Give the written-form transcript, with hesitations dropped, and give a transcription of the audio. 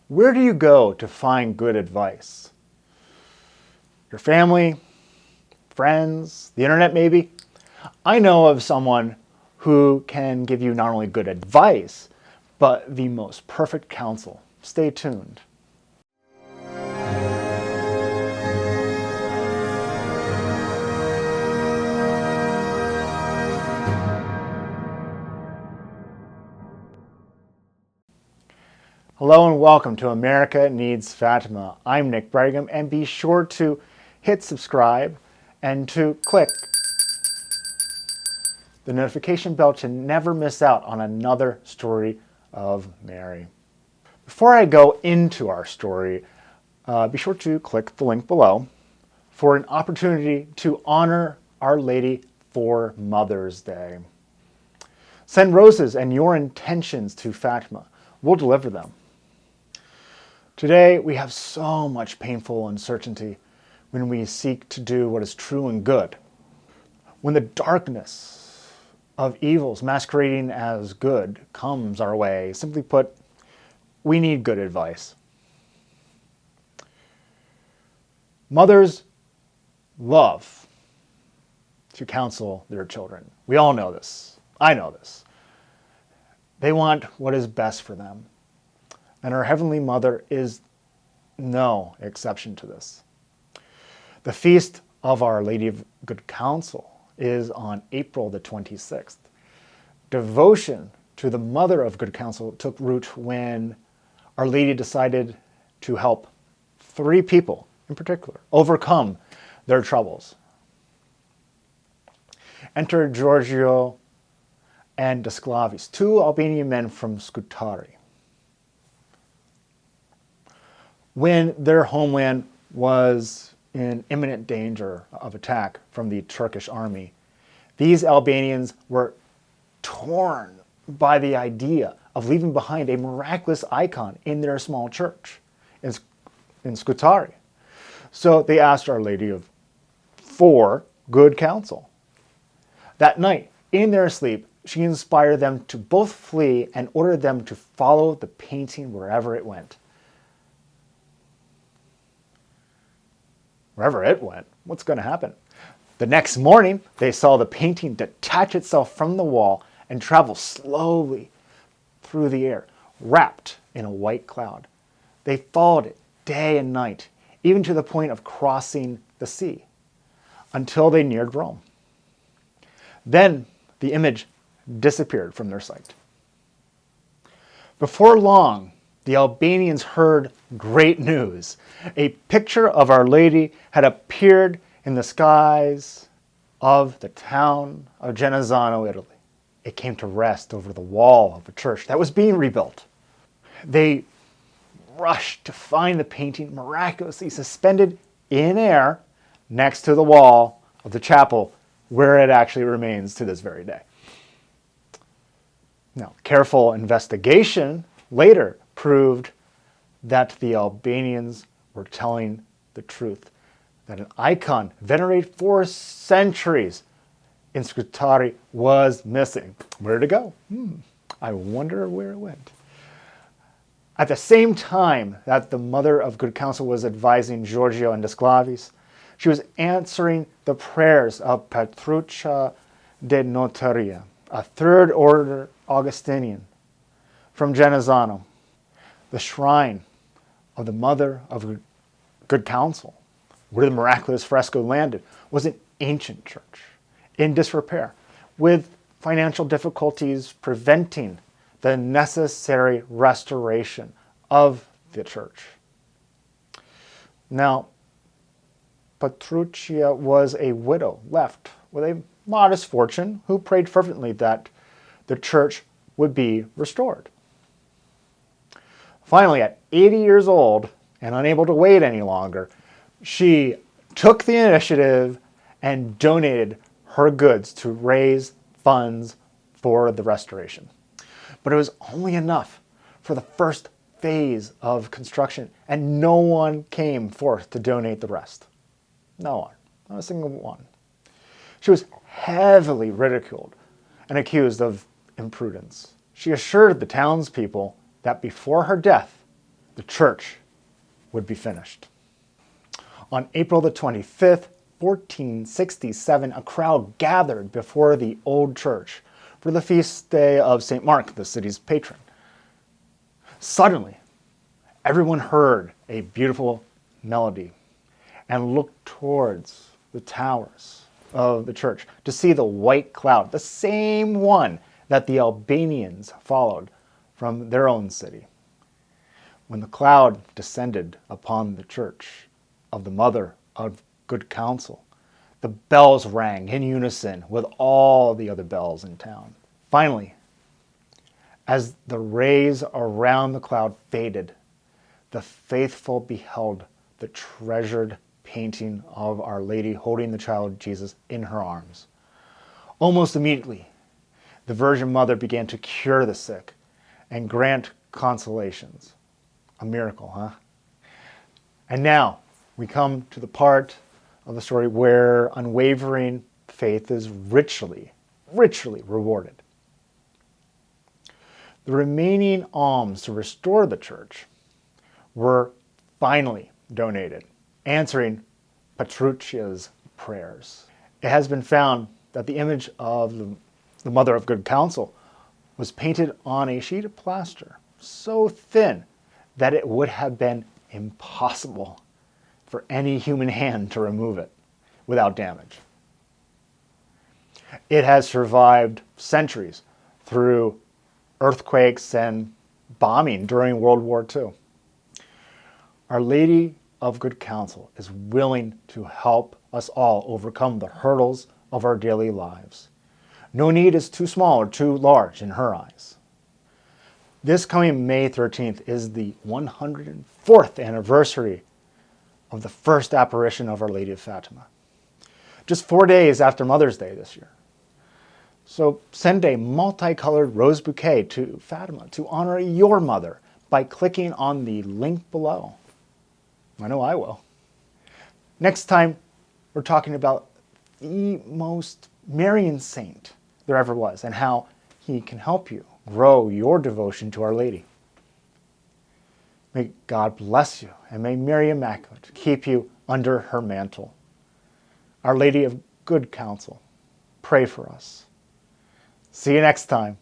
Where do you go to find good advice? Your family, friends, the internet maybe? I know of someone who can give you not only good advice, but the most perfect counsel. Stay tuned. Hello and welcome to America Needs Fatima. I'm 𝗏𝗏, and be sure to hit subscribe and to click the notification bell to never miss out on another story of Mary. Before I go into our story, be sure to click the link below for an opportunity to honor Our Lady for Mother's Day. Send roses and your intentions to Fatima. We'll deliver them. Today, we have so much painful uncertainty when we seek to do what is true and good. When the darkness of evils masquerading as good comes our way, simply put, we need good advice. Mothers love to counsel their children. We all know this. I know this. They want what is best for them. And our Heavenly Mother is no exception to this. The feast of Our Lady of Good Counsel is on April the 26th. Devotion to the Mother of Good Counsel took root when Our Lady decided to help 3 people in particular overcome their troubles. Enter Giorgio and Sclavis, 2 Albanian men from Scutari. When their homeland was in imminent danger of attack from the Turkish army, these Albanians were torn by the idea of leaving behind a miraculous icon in their small church in Scutari. So they asked Our Lady for good counsel. That night, in their sleep, she inspired them to both flee and ordered them to follow the painting wherever it went. Wherever it went, what's going to happen? The next morning, they saw the painting detach itself from the wall and travel slowly through the air, wrapped in a white cloud. They followed it day and night, even to the point of crossing the sea, until they neared Rome. Then the image disappeared from their sight. Before long, the Albanians heard great news. A picture of Our Lady had appeared in the skies of the town of Genazzano, Italy. It came to rest over the wall of a church that was being rebuilt. They rushed to find the painting miraculously suspended in air next to the wall of the chapel, where it actually remains to this very day. Now, careful investigation later proved that the Albanians were telling the truth, that an icon venerated for centuries in Scutari was missing. Where did it go? I wonder where it went. At the same time that the Mother of Good Counsel was advising Giorgio and Sclavis, she was answering the prayers of 𝗏𝗏 𝗏𝗏, a 3rd order Augustinian from Genazzano. The shrine of the Mother of Good Counsel, where the miraculous fresco landed, was an ancient church in disrepair, with financial difficulties preventing the necessary restoration of the church. Now, 𝗏𝗏 was a widow left with a modest fortune who prayed fervently that the church would be restored. Finally, at 80 years old and unable to wait any longer, she took the initiative and donated her goods to raise funds for the restoration. But it was only enough for the first phase of construction, and no one came forth to donate the rest. No one, not a single one. She was heavily ridiculed and accused of imprudence. She assured the townspeople that before her death, the church would be finished. On April the 25th, 1467, a crowd gathered before the old church for the feast day of St. Mark, the city's patron. Suddenly, everyone heard a beautiful melody and looked towards the towers of the church to see the white cloud, the same one that the Albanians followed from their own city. When the cloud descended upon the church of the Mother of Good Counsel, the bells rang in unison with all the other bells in town. Finally, as the rays around the cloud faded, the faithful beheld the treasured painting of Our Lady holding the child Jesus in her arms. Almost immediately, the Virgin Mother began to cure the sick and grant consolations. A miracle, huh? And now we come to the part of the story where unwavering faith is richly rewarded. The remaining alms to restore the church were finally donated, answering Petruccia's prayers. It has been found that the image of the Mother of Good Counsel was painted on a sheet of plaster so thin that it would have been impossible for any human hand to remove it without damage. It has survived centuries through earthquakes and bombing during World War II. Our Lady of Good Counsel is willing to help us all overcome the hurdles of our daily lives. No need is too small or too large in her eyes. This coming May 13th is the 104th anniversary of the first apparition of Our Lady of Fatima. Just 4 days after Mother's Day this year. So send a multicolored rose bouquet to Fatima to honor your mother by clicking on the link below. I know I will. Next time, we're talking about the most Marian saint there ever was and how he can help you grow your devotion to Our Lady. May God bless you, and may Mary Immaculate keep you under her mantle. Our Lady of Good Counsel, pray for us. See you next time.